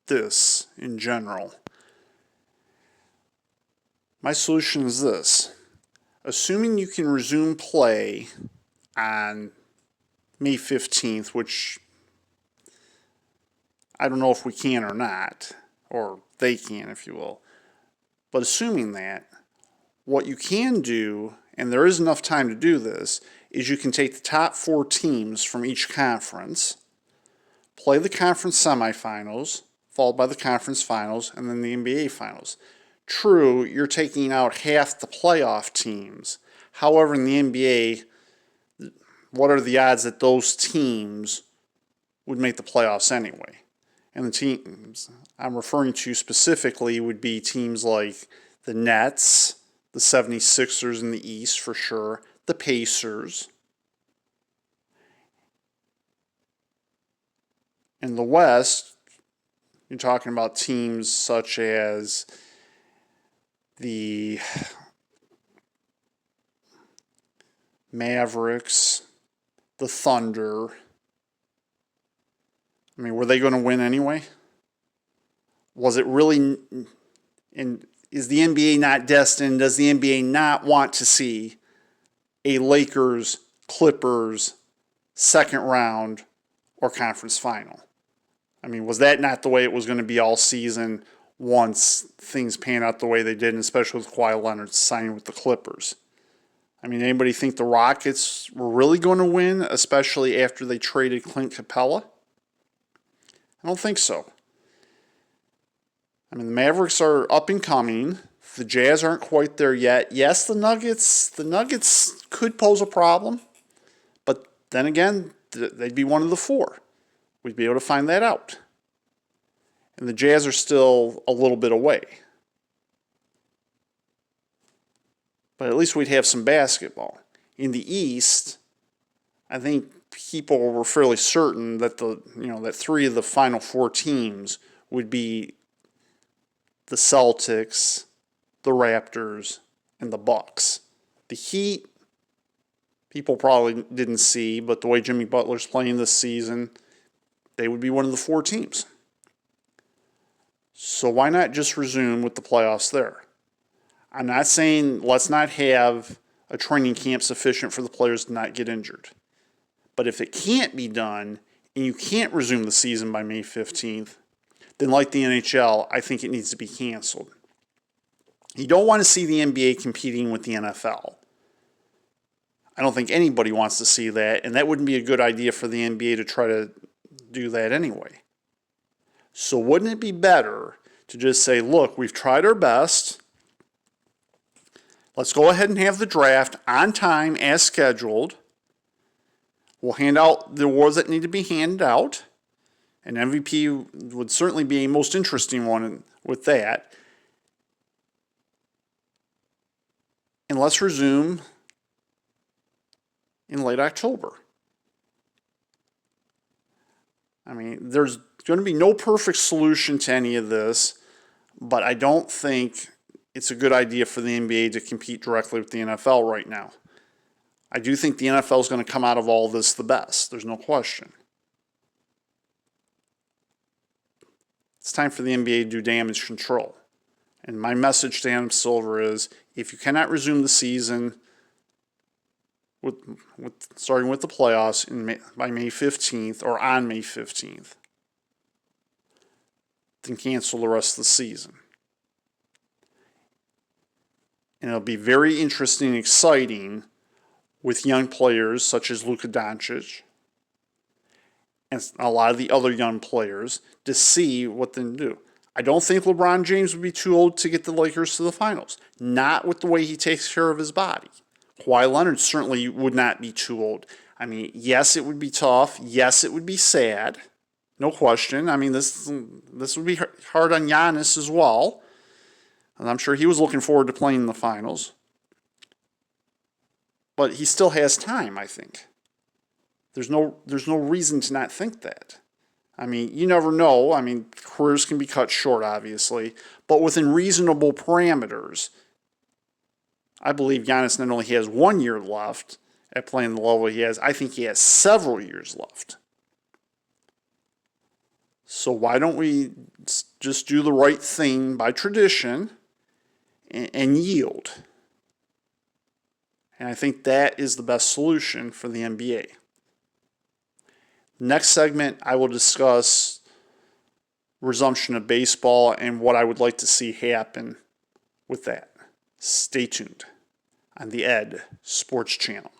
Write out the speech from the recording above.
this in general. My solution is this. Assuming you can resume play on May 15th, which I don't know if we can or not, or they can, if you will. But assuming that, what you can do, and there is enough time to do this, is you can take the top 4 teams from each conference, play the conference semifinals, followed by the conference finals, and then the NBA finals. True, you're taking out half the playoff teams. However, in the NBA, what are the odds that those teams would make the playoffs anyway? And the teams I'm referring to specifically would be teams like the Nets, the 76ers in the East for sure, the Pacers. In the West, you're talking about teams such as the Mavericks, the Thunder. I mean, were they going to win anyway? Was it really? And is the NBA not destined? Does the NBA not want to see a Lakers, Clippers, second round, or conference final? I mean, was that not the way it was going to be all season once things pan out the way they did, and especially with Kawhi Leonard signing with the Clippers? I mean, anybody think the Rockets were really going to win, especially after they traded Clint Capella? I don't think so. I mean, the Mavericks are up and coming. The Jazz aren't quite there yet. Yes, the Nuggets could pose a problem. But then again, they'd be one of the 4. We'd be able to find that out. And the Jazz are still a little bit away. But at least we'd have some basketball. In the East, I think people were fairly certain that that 3 of the final 4 teams would be the Celtics, the Raptors, and the Bucks. The Heat, people probably didn't see, but the way Jimmy Butler's playing this season, they would be one of the 4 teams. So why not just resume with the playoffs there? I'm not saying let's not have a training camp sufficient for the players to not get injured. But if it can't be done and you can't resume the season by May 15th, then like the NHL, I think it needs to be canceled. You don't want to see the NBA competing with the NFL. I don't think anybody wants to see that, and that wouldn't be a good idea for the NBA to try to do that anyway. So wouldn't it be better to just say, look, we've tried our best. Let's go ahead and have the draft on time as scheduled. We'll hand out the awards that need to be handed out. And MVP would certainly be a most interesting one with that. And let's resume in late October. I mean, there's going to be no perfect solution to any of this, but I don't think it's a good idea for the NBA to compete directly with the NFL right now. I do think the NFL is going to come out of all this the best. There's no question. It's time for the NBA to do damage control. And my message to Adam Silver is, if you cannot resume the season starting with the playoffs by May 15th or on May 15th, then cancel the rest of the season. And it'll be very interesting and exciting with young players such as Luka Doncic and a lot of the other young players to see what they can do. I don't think LeBron James would be too old to get the Lakers to the finals. Not with the way he takes care of his body. Kawhi Leonard certainly would not be too old. I mean, yes, it would be tough. Yes, it would be sad. No question. I mean, this would be hard on Giannis as well. And I'm sure he was looking forward to playing in the finals. But he still has time, I think. There's no reason to not think that. I mean, you never know. I mean, careers can be cut short, obviously. But within reasonable parameters, I believe Giannis not only has 1 year left at playing the level he has, I think he has several years left. So why don't we just do the right thing by tradition and yield. And I think that is the best solution for the NBA. Next segment, I will discuss resumption of baseball and what I would like to see happen with that. Stay tuned on the Ed Sports Channel.